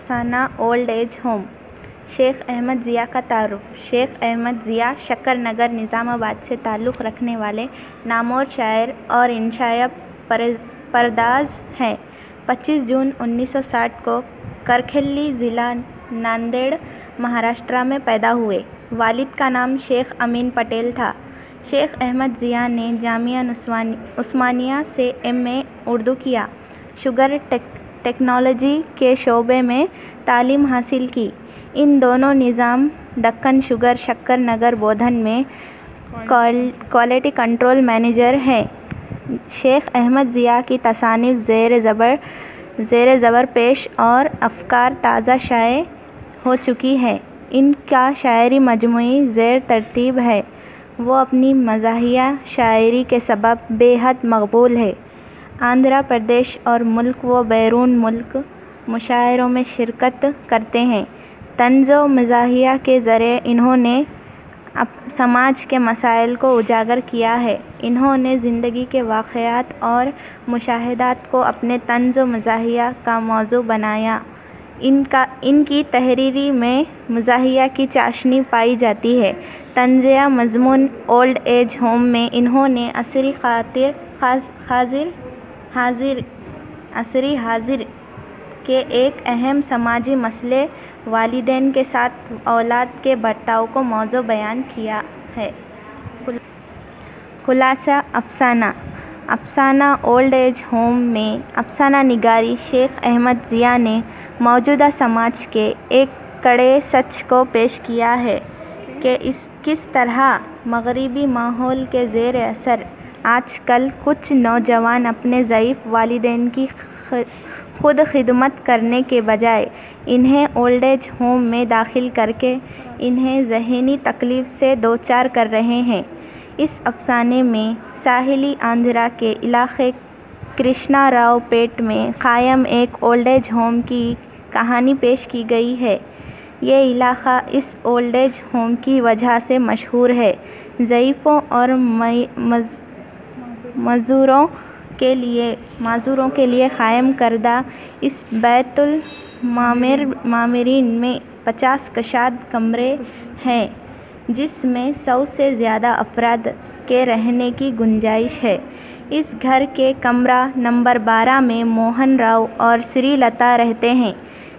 افسانہ old age home. شیخ احمد ضیاء کا تعارف۔ شیخ احمد ضیاء شکر نگر نظام آباد سے تعلق رکھنے والے نامور شاعر اور انشائیہ پرداز ہیں۔ 25 جون 1960 کو کرکھلی، ضلع ناندیڑ، مہاراشٹر میں پیدا ہوئے۔ والد کا نام شیخ امین پٹیل تھا۔ شیخ احمد ضیاء نے جامعہ عثمانیہ سے MA اردو کیا۔ شوگر ٹیکنالوجی کے شعبے میں تعلیم حاصل کی۔ ان دونوں نظام دکن شوگر شکر نگر بودھن میں کوالٹی کنٹرول مینیجر ہیں۔ شیخ احمد ضیاء کی تصانیف زیر زبر پیش اور افکار تازہ شائع ہو چکی ہیں۔ ان کا شاعری مجموعی زیر ترتیب ہے۔ وہ اپنی مزاحیہ شاعری کے سبب بے حد مقبول ہے۔ آندھرا پردیش اور ملک و بیرون ملک مشاعروں میں شرکت کرتے ہیں۔ طنز و مزاحیہ کے ذریعے انہوں نے سماج کے مسائل کو اجاگر کیا ہے۔ انہوں نے زندگی کے واقعات اور مشاہدات کو اپنے طنز و مزاحیہ کا موضوع بنایا۔ ان کی تحریر میں مزاحیہ کی چاشنی پائی جاتی ہے۔ طنزیہ مضمون اولڈ ایج ہوم میں انہوں نے عصری حاضر کے ایک اہم سماجی مسئلے والدین کے ساتھ اولاد کے برتاؤ کو موضوع بیان کیا ہے۔ خلاصہ افسانہ اولڈ ایج ہوم میں افسانہ نگاری شیخ احمد ضیاء نے موجودہ سماج کے ایک کڑے سچ کو پیش کیا ہے کہ کس طرح مغربی ماحول کے زیر اثر آج کل کچھ نوجوان اپنے ضعیف والدین کی خود خدمت کرنے کے بجائے انہیں اولڈ ایج ہوم میں داخل کر کے انہیں ذہنی تکلیف سے دوچار کر رہے ہیں۔ اس افسانے میں ساحلی آندھرا کے علاقے کرشنا راؤ پیٹ میں قائم ایک اولڈ ایج ہوم کی کہانی پیش کی گئی ہے۔ یہ علاقہ اس اولڈ ایج ہوم کی وجہ سے مشہور ہے۔ ضعیفوں اور معذوروں کے لیے قائم کردہ اس بیت المعمرین میں 50 کشاد کمرے ہیں، جس میں 100 سے زیادہ افراد کے رہنے کی گنجائش ہے۔ اس گھر کے کمرہ نمبر 12 میں موہن راؤ اور سری لتا رہتے ہیں،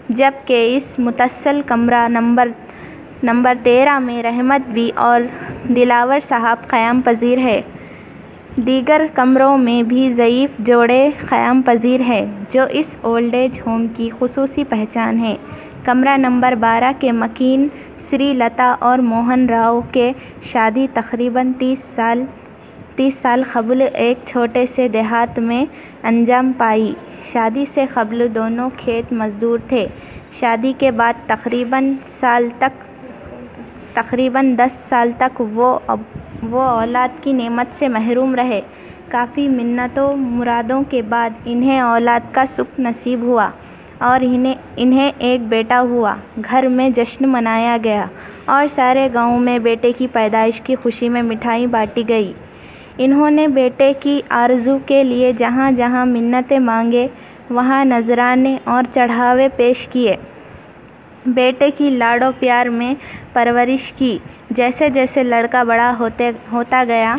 جبکہ اس متصل کمرہ نمبر 13 میں رحمت بی اور دلاور صاحب قیام پذیر ہیں۔ دیگر کمروں میں بھی ضعیف جوڑے قیام پذیر ہیں، جو اس اولڈ ایج ہوم کی خصوصی پہچان ہے۔ کمرہ نمبر 12 کے مکین سری لتا اور موہن راؤ کے شادی تقریباً 30 سال قبل ایک چھوٹے سے دیہات میں انجام پائی۔ شادی سے قبل دونوں کھیت مزدور تھے۔ شادی کے بعد تقریباً 10 سال تک وہ اولاد کی نعمت سے محروم رہے۔ کافی منتوں مرادوں کے بعد انہیں اولاد کا سکھ نصیب ہوا اور انہیں ایک بیٹا ہوا۔ گھر میں جشن منایا گیا اور سارے گاؤں میں بیٹے کی پیدائش کی خوشی میں مٹھائی بانٹی گئی۔ انہوں نے بیٹے کی آرزو کے لیے جہاں جہاں منتیں مانگے، وہاں نذرانے اور چڑھاوے پیش کیے۔ بیٹے کی لاڈ و پیار میں پرورش کی۔ جیسے جیسے لڑکا بڑا ہوتا گیا،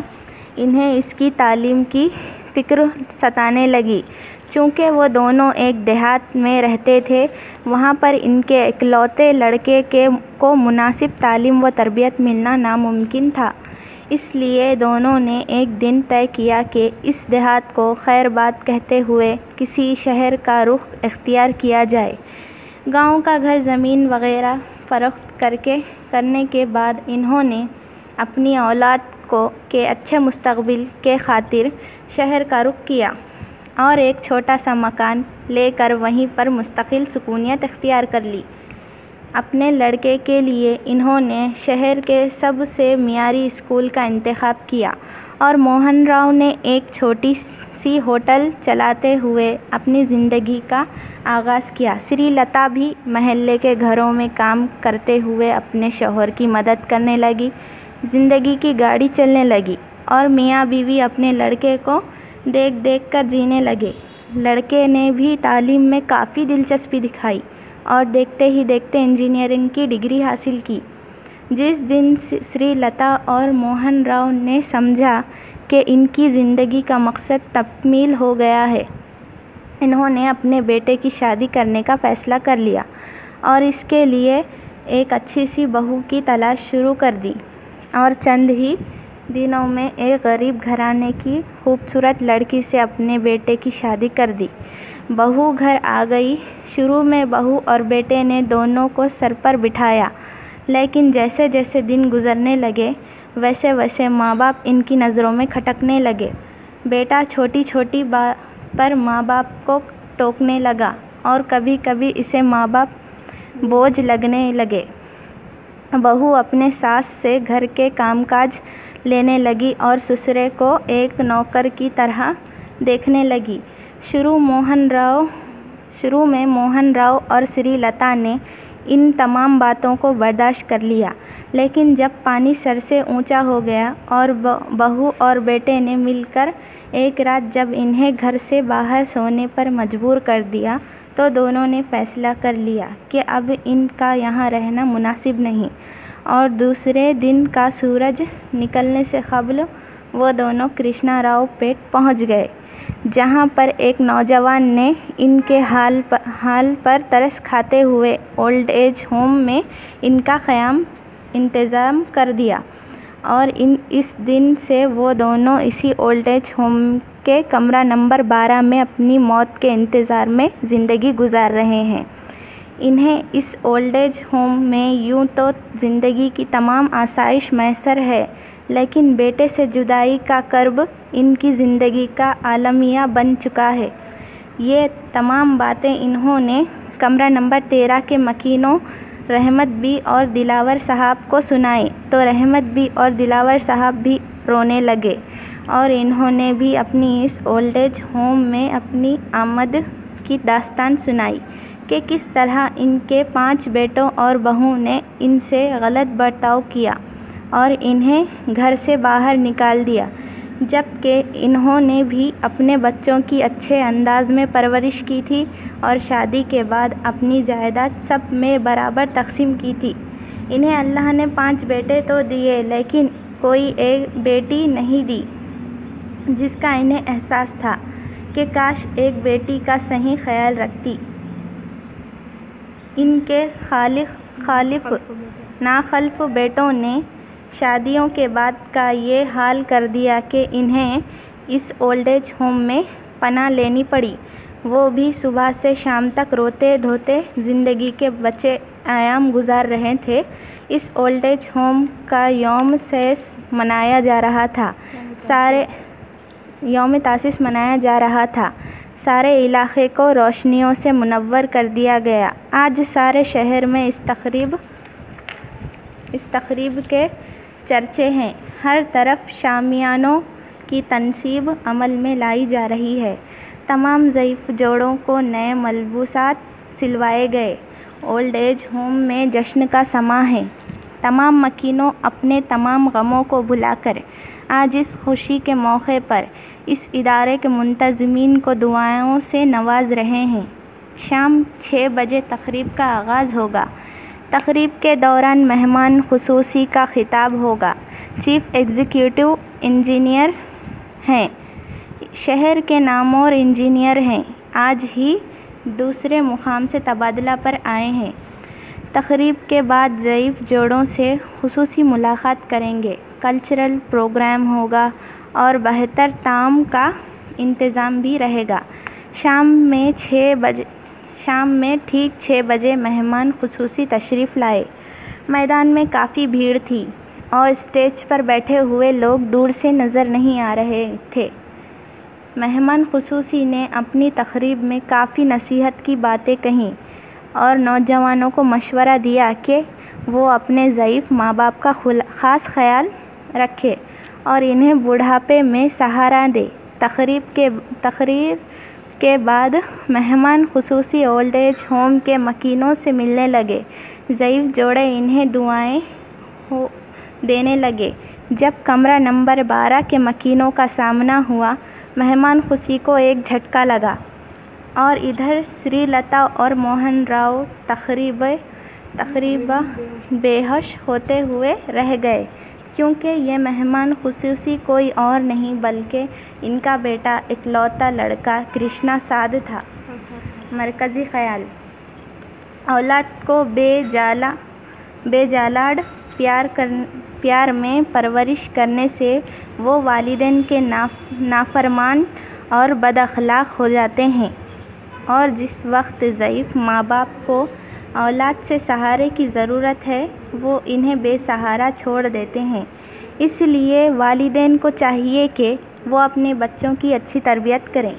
انہیں اس کی تعلیم کی فکر ستانے لگی۔ چونکہ وہ دونوں ایک دیہات میں رہتے تھے، وہاں پر ان کے اکلوتے لڑکے کو مناسب تعلیم و تربیت ملنا ناممکن تھا۔ اس لیے دونوں نے ایک دن طے کیا کہ اس دیہات کو خیر باد کہتے ہوئے کسی شہر کا رخ اختیار کیا جائے۔ گاؤں کا گھر زمین وغیرہ فروخت کرنے کے بعد انہوں نے اپنی اولاد کے اچھے مستقبل کے خاطر شہر کا رخ کیا اور ایک چھوٹا سا مکان لے کر وہیں پر مستقل سکونیت اختیار کر لی۔ اپنے لڑکے کے لیے انہوں نے شہر کے سب سے معیاری اسکول کا انتخاب کیا اور موہن راؤ نے ایک چھوٹی سی ہوٹل چلاتے ہوئے اپنی زندگی کا آغاز کیا۔ سری لتا بھی محلے کے گھروں میں کام کرتے ہوئے اپنے شوہر کی مدد کرنے لگی۔ زندگی کی گاڑی چلنے لگی اور میاں بیوی اپنے لڑکے کو دیکھ کر جینے لگے۔ لڑکے نے بھی تعلیم میں کافی دلچسپی دکھائی اور دیکھتے ہی دیکھتے انجینئرنگ کی ڈگری حاصل کی۔ جس دن سری لتا اور موہن راؤ نے سمجھا کہ ان کی زندگی کا مقصد تکمیل ہو گیا ہے، انہوں نے اپنے بیٹے کی شادی کرنے کا فیصلہ کر لیا اور اس کے لیے ایک اچھی سی بہو کی تلاش شروع کر دی، اور چند ہی دنوں میں ایک غریب گھرانے کی خوبصورت لڑکی سے اپنے بیٹے کی شادی کر دی۔ بہو گھر آ گئی۔ شروع میں بہو اور بیٹے نے دونوں کو سر پر بٹھایا، لیکن جیسے جیسے دن گزرنے لگے ویسے ویسے ماں باپ ان کی نظروں میں کھٹکنے لگے۔ بیٹا چھوٹی چھوٹی بات پر ماں باپ کو ٹوکنے لگا اور کبھی کبھی اسے ماں باپ بوجھ لگنے لگے۔ بہو اپنے ساس سے گھر کے کام کاج لینے لگی اور سسرے کو ایک نوکر کی طرح دیکھنے لگی۔ شروع میں موہن راؤ اور سری لتا نے ان تمام باتوں کو برداشت کر لیا، لیکن جب پانی سر سے اونچا ہو گیا اور بہو اور بیٹے نے مل کر ایک رات جب انہیں گھر سے باہر سونے پر مجبور کر دیا تو دونوں نے فیصلہ کر لیا کہ اب ان کا یہاں رہنا مناسب نہیں، اور دوسرے دن کا سورج نکلنے سے قبل وہ دونوں کرشنا راؤ پیٹ پہنچ گئے، جہاں پر ایک نوجوان نے ان کے حال پر ترس کھاتے ہوئے اولڈ ایج ہوم میں ان کا قیام انتظام کر دیا، اور اس دن سے وہ دونوں اسی اولڈ ایج ہوم کے کمرہ نمبر 12 میں اپنی موت کے انتظار میں زندگی گزار رہے ہیں۔ انہیں اس اولڈ ایج ہوم میں یوں تو زندگی کی تمام آسائش میسر ہے، لیکن بیٹے سے جدائی کا کرب ان کی زندگی کا المیہ بن چکا ہے۔ یہ تمام باتیں انہوں نے کمرہ نمبر 13 کے مکینوں رحمت بی اور دلاور صاحب کو سنائیں تو رحمت بی اور دلاور صاحب بھی رونے لگے، اور انہوں نے بھی اپنی اس اولڈ ایج ہوم میں اپنی آمد کی داستان سنائی کہ کس طرح ان کے 5 بیٹوں اور بہو نے ان سے غلط برتاؤ کیا اور انہیں گھر سے باہر نکال دیا، جبکہ انہوں نے بھی اپنے بچوں کی اچھے انداز میں پرورش کی تھی اور شادی کے بعد اپنی جائیداد سب میں برابر تقسیم کی تھی۔ انہیں اللہ نے 5 بیٹے تو دیے لیکن کوئی ایک بیٹی نہیں دی، جس کا انہیں احساس تھا کہ کاش ایک بیٹی کا صحیح خیال رکھتی۔ ان کے ناخلف بیٹوں نے شادیوں کے بعد کا یہ حال کر دیا کہ انہیں اس اولڈ ایج ہوم میں پناہ لینی پڑی۔ وہ بھی صبح سے شام تک روتے دھوتے زندگی کے بچے ایام گزار رہے تھے۔ اس اولڈ ایج ہوم کا یوم تاسیس منایا جا رہا تھا۔ سارے علاقے کو روشنیوں سے منور کر دیا گیا۔ آج سارے شہر میں اس تقریب کے چرچے ہیں۔ ہر طرف شامیانوں کی تنصیب عمل میں لائی جا رہی ہے۔ تمام ضعیف جوڑوں کو نئے ملبوسات سلوائے گئے۔ اولڈ ایج ہوم میں جشن کا سماں ہے۔ تمام مکینوں اپنے تمام غموں کو بھلا کر آج اس خوشی کے موقع پر اس ادارے کے منتظمین کو دعاؤں سے نواز رہے ہیں۔ شام 6 بجے تقریب کا آغاز ہوگا۔ تقریب کے دوران مہمان خصوصی کا خطاب ہوگا۔ چیف ایگزیکٹو انجینئر ہیں، شہر کے نامور انجینئر ہیں، آج ہی دوسرے مقام سے تبادلہ پر آئے ہیں۔ تقریب کے بعد ضعیف جوڑوں سے خصوصی ملاقات کریں گے۔ کلچرل پروگرام ہوگا اور بہتر طعام کا انتظام بھی رہے گا۔ شام میں ٹھیک 6 بجے مہمان خصوصی تشریف لائے۔ میدان میں کافی بھیڑ تھی اور اسٹیج پر بیٹھے ہوئے لوگ دور سے نظر نہیں آ رہے تھے۔ مہمان خصوصی نے اپنی تقریب میں کافی نصیحت کی باتیں کہیں اور نوجوانوں کو مشورہ دیا کہ وہ اپنے ضعیف ماں باپ کا خاص خیال رکھیں اور انہیں بڑھاپے میں سہارا دیں۔ تقریر کے بعد مہمان خصوصی اولڈ ایج ہوم کے مکینوں سے ملنے لگے۔ ضعیف جوڑے انہیں دعائیں دینے لگے۔ جب کمرہ نمبر 12 کے مکینوں کا سامنا ہوا، مہمان خوشی کو ایک جھٹکا لگا۔ اور ادھر سری لتا اور موہن راؤ تقریباً بے ہوش ہوتے ہوئے رہ گئے، کیونکہ یہ مہمان خصوصی کوئی اور نہیں بلکہ ان کا بیٹا اکلوتا لڑکا کرشنا ساد تھا۔ مرکزی خیال: اولاد کو بے جالاڈ پیار میں پرورش کرنے سے وہ والدین کے نافرمان اور بد اخلاق ہو جاتے ہیں، اور جس وقت ضعیف ماں باپ کو اولاد سے سہارے کی ضرورت ہے وہ انہیں بے سہارا چھوڑ دیتے ہیں۔ اس لیے والدین کو چاہیے کہ وہ اپنے بچوں کی اچھی تربیت کریں۔